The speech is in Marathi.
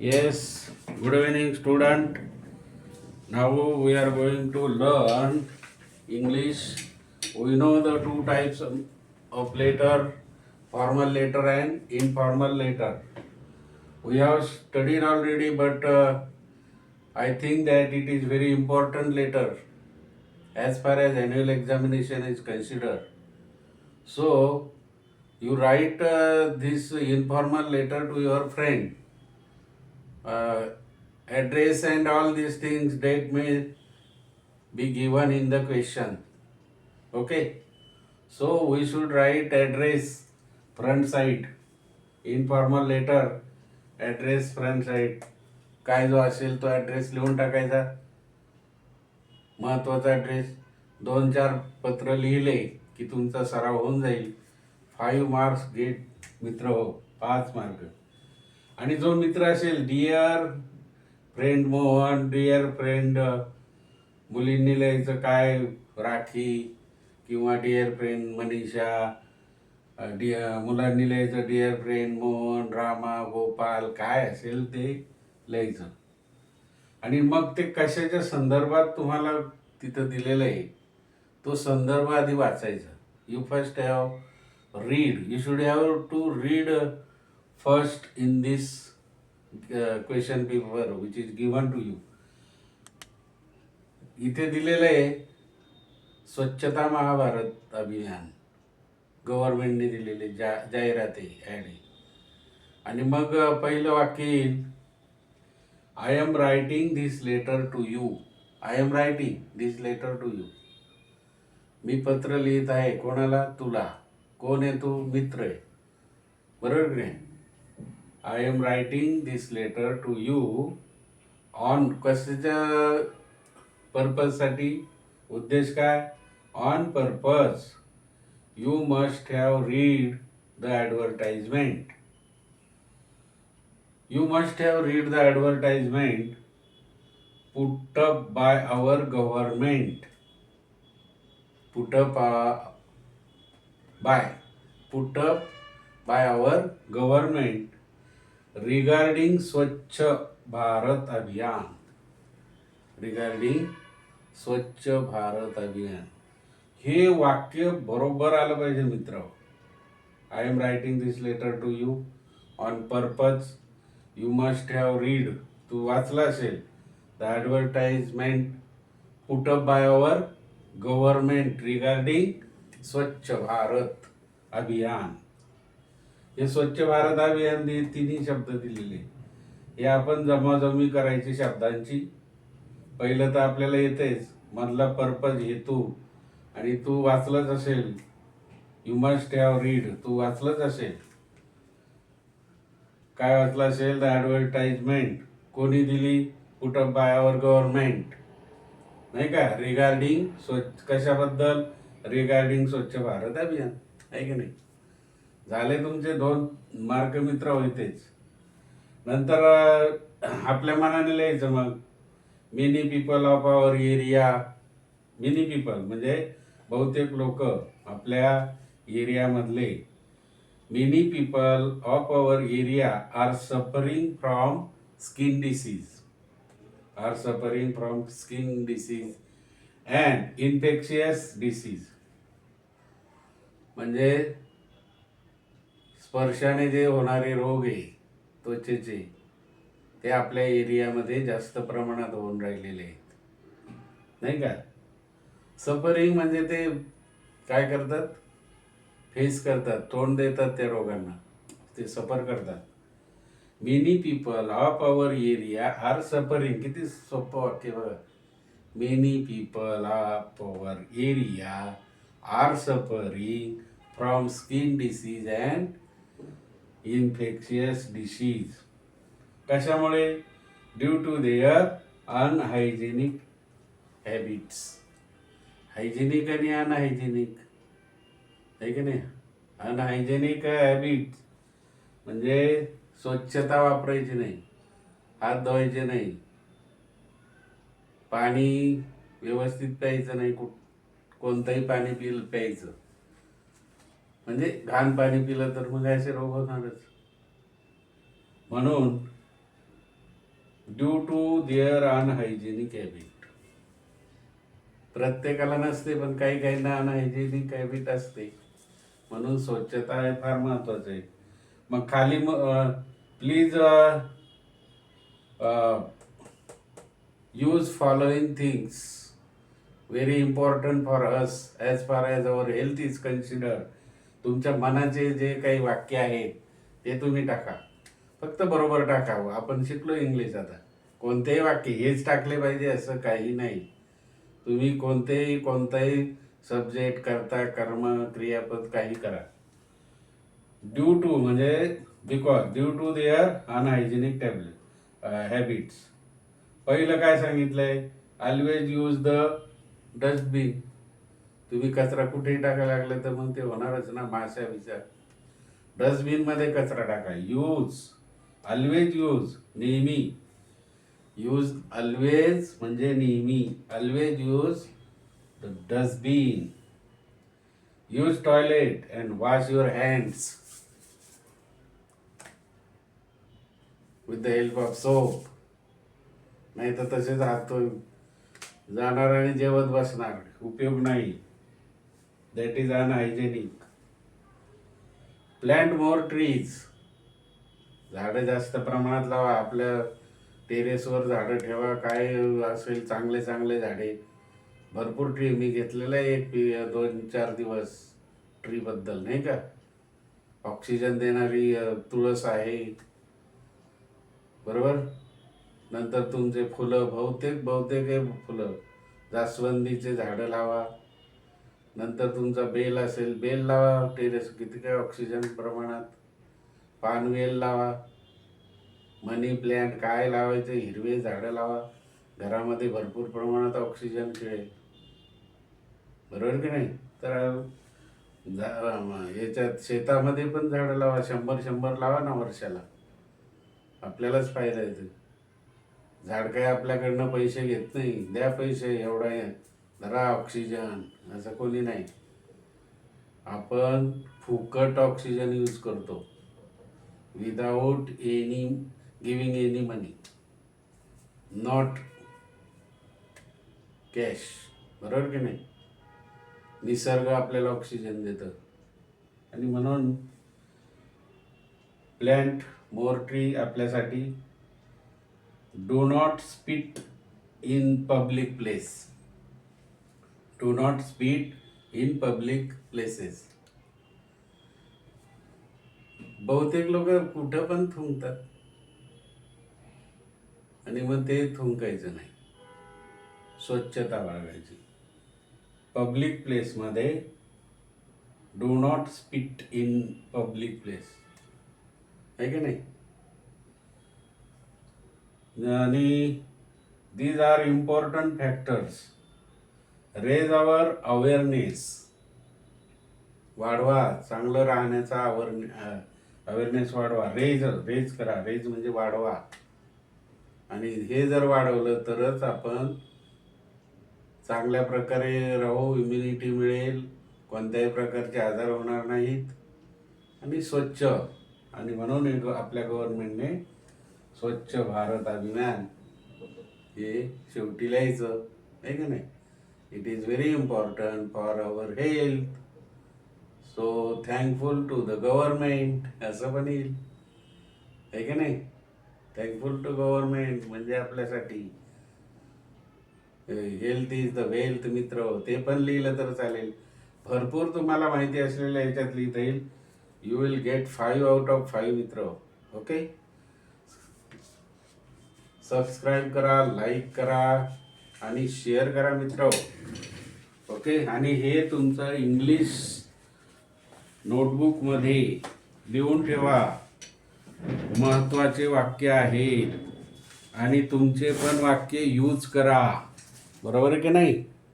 Yes, good evening, student. Now we are going to learn English. We know the two types of letter, formal letter and informal letter. We have studied already, but I think that it is very important letter as far as annual examination is considered. So you write this informal letter to your friend. Uh, Address and all these things that may be given in the question. Okay, so we should write address front side, informal letter address front side. काय जो असेल तो ॲड्रेस लिहून टाकायचा, महत्त्वाचा ॲड्रेस. 2-4 पत्र लिहिले की तुमचा सराव होऊन जाईल. 5 मार्क्स गेट मित्र हो, 5 मार्क. आणि जो मित्र असेल dear friend Mohan, dear friend मुलींनी लिहायचं काय राखी, किंवा डिअर फ्रेंड मनीषा, मुलांनी लिहायचं डिअर फ्रेंड मोहन, रामा, गोपाल, काय असेल ते लिहायचं. आणि मग ते कशाच्या संदर्भात तुम्हाला तिथं दिलेलं आहे तो संदर्भ आधी वाचायचा. You first have read, you should have to read first in this question paper which is given to you. इथे दिलेलं आहे स्वच्छता महाभारत अभियान, गव्हर्नमेंटने दिलेले जाहिरात आहे, ॲड आहे. आणि मग पहिलं वाक्य येईल, I am writing this letter to you. I am writing this letter to you. मी पत्र लिहित आहे कोणाला? तुला. कोण आहे तू? मित्र आहे, बरोबर नाही? I am writing this letter to you on, कशाच्या पर्पजसाठी, उद्देश काय? On purpose you must have read the advertisement. You must have read the advertisement put up by our government. Put up by our government regarding Swachh Bharat Abhiyan. Regarding Swachh Bharat Abhiyan. हे वाक्य बरोबर आलं पाहिजे मित्र. I am writing this letter to you on purpose. You must have read, तू वाचला असेल, the advertisement put up by our government regarding स्वच्छ भारत अभियान. हे स्वच्छ भारत अभियान तिन्ही शब्द दिलेले, हे आपण जमाजमी करायची शब्दांची. पहिलं तर आपल्याला येतेच, मधला पर्पज हेतू, आणि तू वाचलंच असेल, यू मस्ट हॅव रीड, तू वाचलंच असेल. काय वाचलं असेल? द ॲडव्हर्टाइजमेंट कोणी दिली? Put up by our government, नाही का? रिगार्डिंग कशाबद्दल? रिगार्डिंग स्वच्छ भारत अभियान, आहे की नाही? झाले तुमचे 2 मार्क मित्र होतेच. नंतर आपल्या मनाने लिहायचं मग, many people of our area. Many people म्हणजे बहुतेक लोक आपल्या एरियामधले. Many people of our area are suffering from skin disease. Are suffering from skin disease and infectious disease. म्हणजे स्पर्शाने जे होणारे रोग आहे त्वचेचे, ते आपल्या एरियामध्ये जास्त प्रमाणात होऊन राहिलेले आहेत, नाही का? सफरिंग म्हणजे ते काय करतात? फेस करतात, तोंड देतात त्या रोगांना, ते सफर करतात. Many people of our area are suffering. किती सोपं वाक्य बघा. Many people of our area are suffering from skin disease and infectious disease. कशामुळे? Due to their unhygienic habits. Hygienic आणि अनहायजेनिक, आहे की नाही? अनहायजेनिक हॅबिट म्हणजे स्वच्छता वापरायची नाही, हात धुवायचे नाही, पाणी व्यवस्थित प्यायचं नाही, कोणतंही पाणी प्यायचं, म्हणजे घाण पाणी पिलं तर मग असे रोग होणारच. म्हणून due to their unhygienic habit. प्रत्येकाला नसते, पण काही काहींना अनहायजेनिक हॅबिट असते, म्हणून स्वच्छता हे फार महत्वाचं आहे. मग खाली please use following things very important for us as far as our health is consider. तुमच्या मनाचे जे काही वाक्य आहेत ते तुम्ही टाका, फक्त बरोबर टाका. आपण शिकलो इंग्लिश, आता कोणतेही वाक्य हेच टाकले पाहिजे असं काही नाही. तुम्ही कोणताही सब्जेक्ट करता, कर्म, क्रियापद काही करा. ड्यू टू म्हणजे because, due to their unhygienic habits. पहिलं काय सांगितलंय? Always use the dustbin. तुम्ही कचरा कुठेही टाकायला लागले तर मग ते होणारच ना, माशा विचार. डस्टबिन मध्ये कचरा टाका. यूज, ऑलवेज यूज, नेहमी. यूज ऑलवेज म्हणजे नेहमी. Always use the dustbin. Use toilet and wash your hands with the help of soap. नाही तर तसेच हात जाणार आणि जेवत बसणार, उपयोग नाही. That is unhygienic. Plant more trees. झाडं जास्त प्रमाणात लावा. आपल्या टेरेसवर झाडं ठेवा. काय असेल चांगले चांगले झाडे, भरपूर ट्री. मी घेतलेलं आहे एक 2-4 दिवस ट्री बद्दल, नाही का. ऑक्सिजन देणारी तुळस आहे, बरोबर. नंतर तुमचे फुलं, बहुतेक फुलं, जास्वंदीचे झाडं लावा. नंतर तुमचा बेल असेल, बेल लावा टेरेस, किती काय ऑक्सिजन प्रमाणात. पानवेल लावा. मनी प्लॅन्ट, काय लावायचं, हिरवे झाडं लावा. घरामध्ये भरपूर प्रमाणात ऑक्सिजन मिळेल, बरोबर की नाही. तर याच्यात शेतामध्ये पण झाडं लावा. 100 लावा ना वर्षाला, आपल्यालाच फायदा येतो. झाड काय आपल्याकडनं पैसे घेत नाही. द्या पैसे, एवढा धरा ऑक्सिजन, असं कोणी नाही. आपण फुकट ऑक्सिजन यूज करतो, without any giving any money, not cash, बरोबर की नाही. निसर्ग आपल्याला ऑक्सिजन देतं. आणि म्हणून प्लॅन्ट मोर ट्री आपल्यासाठी. Do not spit in public place. Do not spit in public places. बहुतेक लोक कुठं पण थुंकतात आणि मग ते थुंकायचं नाही. स्वच्छता बाळगायची. पब्लिक प्लेसमध्ये do not spit in public place, आहे की नाही. आणि these are important factors. Raise our awareness. वाढवा चांगलं राहण्याचा अवेअरनेस वाढवा. रेज करा. रेज म्हणजे वाढवा. आणि हे जर वाढवलं तरच आपण चांगल्या प्रकारे राहू, इम्युनिटी मिळेल, कोणत्याही प्रकारचे आजार होणार नाहीत, आणि स्वच्छ. आणि म्हणून आपल्या गव्हर्नमेंटने स्वच्छ भारत अभियान हे शेवटी लिहायचं, आहे की नाही. It is very important for our health. So thankful to the government, असं पण येईल, आहे की नाही. थँकफुल टू गव्हर्नमेंट म्हणजे आपल्यासाठी हेल्थ इज द वेल्थ. मित्र, ते पण लिहिलं तर चालेल. भरपूर तुम्हाला माहिती असलेल्या याच्यात लिहिता येईल. You will get 5 out of 5 मित्र. ओके, सबस्क्राईब करा, लाईक करा आणि शेअर करा मित्र. ओके. आणि हे तुमचं इंग्लिश नोटबुकमध्ये लिहून ठेवा. महत्त्वाचे वाक्य आहेत आणि तुमचे पण वाक्य यूज करा, बरोबर आहे की नाही.